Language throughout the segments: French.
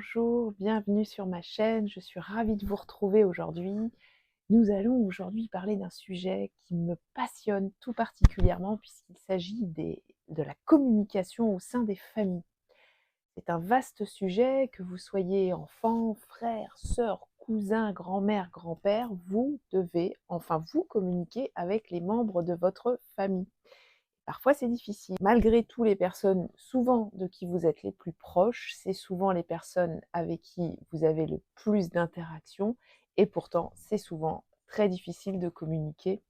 bonjour, bienvenue sur ma chaîne, je suis ravie de vous retrouver aujourd'hui. Nous allons aujourd'hui parler d'un sujet qui me passionne tout particulièrement puisqu'il s'agit de la communication au sein des familles. C'est un vaste sujet, que vous soyez enfant, frère, sœur, cousin, grand-mère, grand-père, vous devez, enfin vous, communiquer avec les membres de votre famille. Parfois, c'est difficile. Malgré tout, les personnes, souvent de qui vous êtes les plus proches, c'est souvent les personnes avec qui vous avez le plus d'interactions et pourtant, c'est souvent très difficile de communiquer.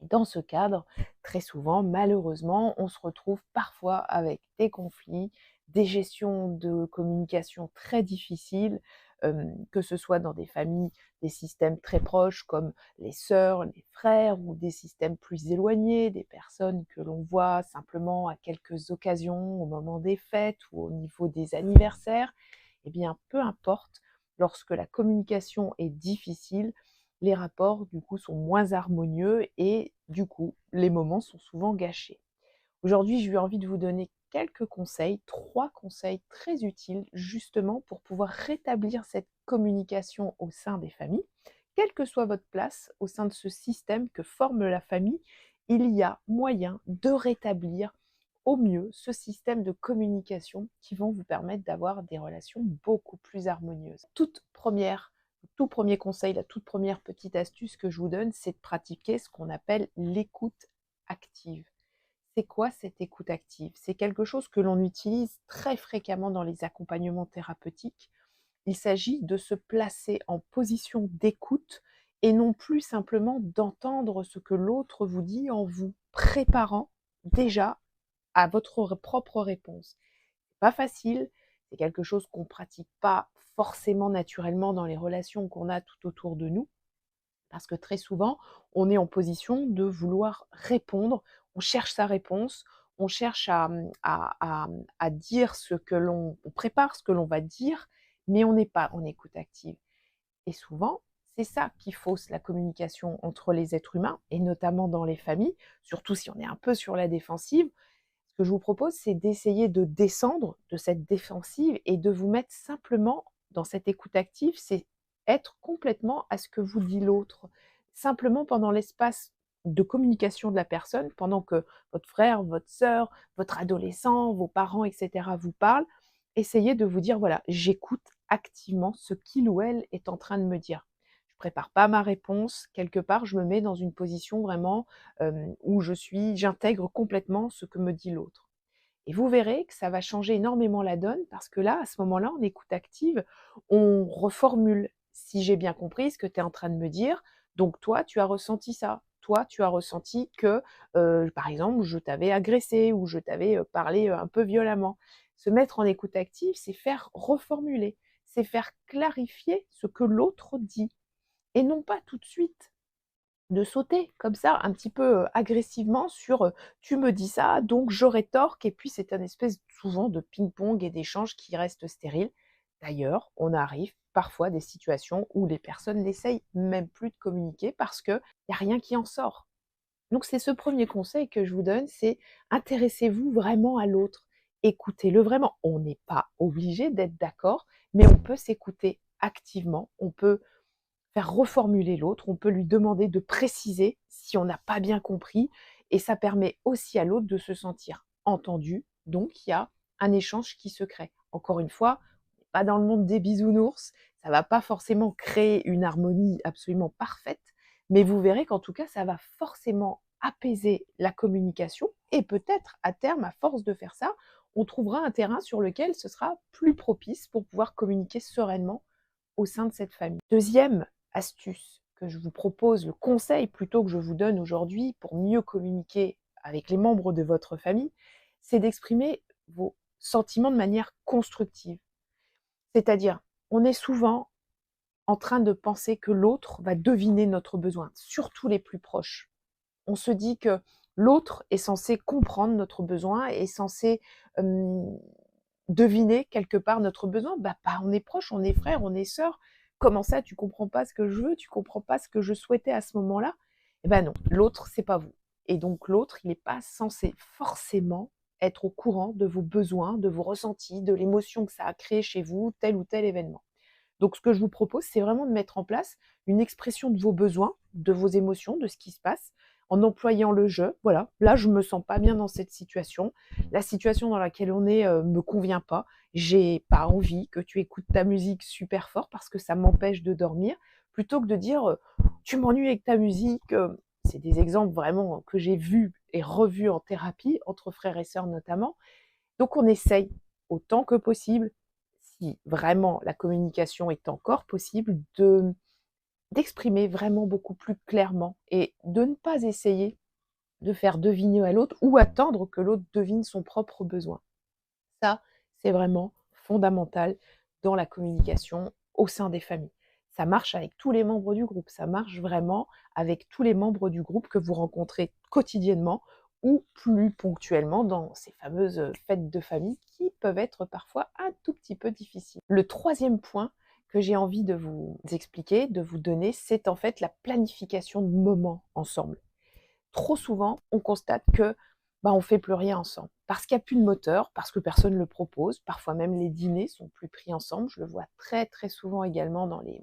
Et dans ce cadre, très souvent, malheureusement, on se retrouve parfois avec des conflits, des gestions de communication très difficiles, que ce soit dans des familles, des systèmes très proches comme les sœurs, les frères, ou des systèmes plus éloignés, des personnes que l'on voit simplement à quelques occasions, au moment des fêtes ou au niveau des anniversaires. Eh bien, peu importe, lorsque la communication est difficile, les rapports du coup sont moins harmonieux et du coup les moments sont souvent gâchés. Aujourd'hui, j'ai eu envie de vous donner quelques conseils, 3 conseils très utiles justement pour pouvoir rétablir cette communication au sein des familles. Quelle que soit votre place au sein de ce système que forme la famille, il y a moyen de rétablir au mieux ce système de communication qui vont vous permettre d'avoir des relations beaucoup plus harmonieuses. Tout premier conseil, la toute première petite astuce que je vous donne, c'est de pratiquer ce qu'on appelle l'écoute active. C'est quoi cette écoute active? C'est quelque chose que l'on utilise très fréquemment dans les accompagnements thérapeutiques. Il s'agit de se placer en position d'écoute et non plus simplement d'entendre ce que l'autre vous dit en vous préparant déjà à votre propre réponse. C'est pas facile, c'est quelque chose qu'on pratique pas forcément naturellement dans les relations qu'on a tout autour de nous. Parce que très souvent, on est en position de vouloir répondre, on cherche sa réponse, on cherche à dire ce que on prépare ce que l'on va dire, mais on n'est pas en écoute active. Et souvent, c'est ça qui fausse la communication entre les êtres humains, et notamment dans les familles, surtout si on est un peu sur la défensive. Ce que je vous propose, c'est d'essayer de descendre de cette défensive et de vous mettre simplement dans cette écoute active, c'est être complètement à ce que vous dit l'autre. Simplement pendant l'espace de communication de la personne, pendant que votre frère, votre sœur, votre adolescent, vos parents, etc. vous parlent, essayez de vous dire, voilà, j'écoute activement ce qu'il ou elle est en train de me dire. Je prépare pas ma réponse, quelque part, je me mets dans une position vraiment où j'intègre complètement ce que me dit l'autre. Et vous verrez que ça va changer énormément la donne parce que là, à ce moment-là, en écoute active, on reformule. Si j'ai bien compris ce que tu es en train de me dire, donc toi, tu as ressenti ça. Toi, tu as ressenti que, par exemple, je t'avais agressé ou je t'avais parlé un peu violemment. Se mettre en écoute active, c'est faire reformuler, c'est faire clarifier ce que l'autre dit et non pas tout de suite de sauter comme ça, un petit peu, agressivement sur, «Tu me dis ça, donc j'aurais tort», et puis c'est un espèce souvent de ping-pong et d'échange qui reste stérile. D'ailleurs, on arrive parfois à des situations où les personnes n'essayent même plus de communiquer parce qu'il y a rien qui en sort. Donc c'est ce premier conseil que je vous donne, c'est intéressez-vous vraiment à l'autre, écoutez-le vraiment. On n'est pas obligé d'être d'accord, mais on peut s'écouter activement, on peut faire reformuler l'autre, on peut lui demander de préciser si on n'a pas bien compris et ça permet aussi à l'autre de se sentir entendu, donc il y a un échange qui se crée. Encore une fois, on n'est pas dans le monde des bisounours, ça va pas forcément créer une harmonie absolument parfaite, mais vous verrez qu'en tout cas, ça va forcément apaiser la communication et peut-être à terme, à force de faire ça, on trouvera un terrain sur lequel ce sera plus propice pour pouvoir communiquer sereinement au sein de cette famille. Deuxième astuce que je vous propose, le conseil plutôt que je vous donne aujourd'hui pour mieux communiquer avec les membres de votre famille, c'est d'exprimer vos sentiments de manière constructive. C'est-à-dire, on est souvent en train de penser que l'autre va deviner notre besoin, surtout les plus proches. On se dit que l'autre est censé comprendre notre besoin, est censé deviner quelque part notre besoin. Bah, pas, on est proche, on est frère, on est sœur. Comment ça, tu comprends pas ce que je veux, tu comprends pas ce que je souhaitais à ce moment-là? Eh ben non, l'autre, c'est pas vous. Et donc l'autre, il n'est pas censé forcément être au courant de vos besoins, de vos ressentis, de l'émotion que ça a créé chez vous, tel ou tel événement. Donc ce que je vous propose, c'est vraiment de mettre en place une expression de vos besoins, de vos émotions, de ce qui se passe, en employant le jeu. Voilà, là je me sens pas bien dans cette situation. La situation dans laquelle on est me convient pas. J'ai pas envie que tu écoutes ta musique super fort parce que ça m'empêche de dormir. Plutôt que de dire tu m'ennuies avec ta musique. C'est des exemples vraiment que j'ai vus et revus en thérapie, entre frères et sœurs notamment. Donc on essaye autant que possible, si vraiment la communication est encore possible, d'exprimer vraiment beaucoup plus clairement et de ne pas essayer de faire deviner à l'autre ou attendre que l'autre devine son propre besoin. Ça, c'est vraiment fondamental dans la communication au sein des familles. Ça marche avec tous les membres du groupe, ça marche vraiment avec tous les membres du groupe que vous rencontrez quotidiennement ou plus ponctuellement dans ces fameuses fêtes de famille qui peuvent être parfois un tout petit peu difficiles. Le troisième point que j'ai envie de vous expliquer, de vous donner, c'est en fait la planification de moments ensemble. Trop souvent, on constate que on fait plus rien ensemble. Parce qu'il n'y a plus de moteur, parce que personne ne le propose. Parfois même les dîners sont plus pris ensemble. Je le vois très très souvent également dans les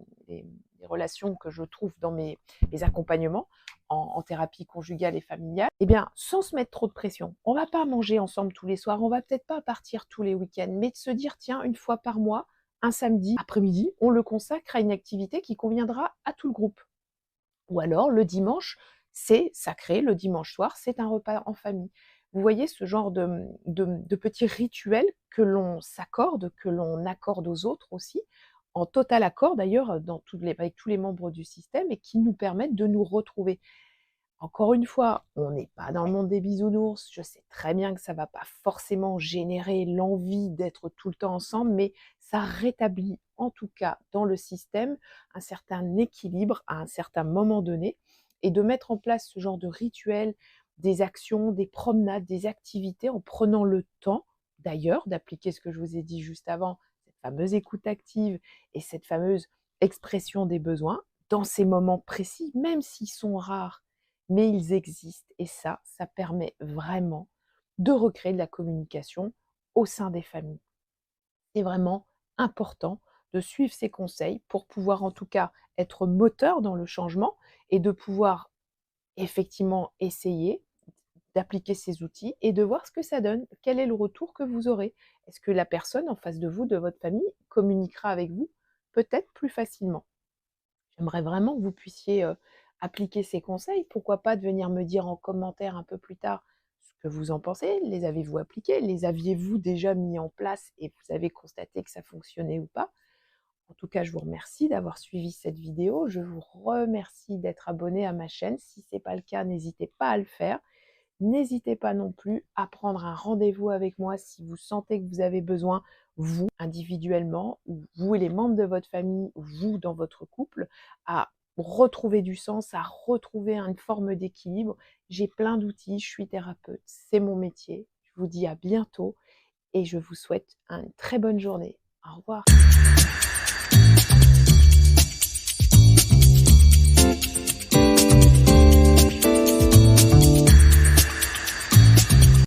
relations que je trouve dans mes accompagnements en thérapie conjugale et familiale. Eh bien, sans se mettre trop de pression, on ne va pas manger ensemble tous les soirs, on ne va peut-être pas partir tous les week-ends, mais de se dire, tiens, une fois par mois, un samedi après-midi, on le consacre à une activité qui conviendra à tout le groupe. Ou alors, le dimanche, c'est sacré, le dimanche soir, c'est un repas en famille. Vous voyez ce genre de petits rituels que l'on s'accorde, que l'on accorde aux autres aussi, en total accord d'ailleurs avec tous les membres du système et qui nous permettent de nous retrouver. Encore une fois, on n'est pas dans le monde des bisounours, je sais très bien que ça ne va pas forcément générer l'envie d'être tout le temps ensemble, mais ça rétablit en tout cas dans le système un certain équilibre à un certain moment donné et de mettre en place ce genre de rituel, des actions, des promenades, des activités en prenant le temps d'ailleurs d'appliquer ce que je vous ai dit juste avant, cette fameuse écoute active et cette fameuse expression des besoins dans ces moments précis, même s'ils sont rares mais ils existent et ça permet vraiment de recréer de la communication au sein des familles. C'est vraiment important de suivre ces conseils pour pouvoir en tout cas être moteur dans le changement et de pouvoir effectivement essayer d'appliquer ces outils et de voir ce que ça donne. Quel est le retour que vous aurez? Est-ce que la personne en face de vous, de votre famille, communiquera avec vous peut-être plus facilement? J'aimerais vraiment que vous puissiez appliquer ces conseils. Pourquoi pas de venir me dire en commentaire un peu plus tard ce que vous en pensez. Les avez-vous appliqués? Les aviez-vous déjà mis en place et vous avez constaté que ça fonctionnait ou pas? En tout cas, je vous remercie d'avoir suivi cette vidéo. Je vous remercie d'être abonné à ma chaîne. Si ce n'est pas le cas, n'hésitez pas à le faire. N'hésitez pas non plus à prendre un rendez-vous avec moi si vous sentez que vous avez besoin, vous individuellement, ou vous et les membres de votre famille, ou vous dans votre couple, à retrouver du sens, à retrouver une forme d'équilibre. J'ai plein d'outils, je suis thérapeute, c'est mon métier. Je vous dis à bientôt et je vous souhaite une très bonne journée. Au revoir.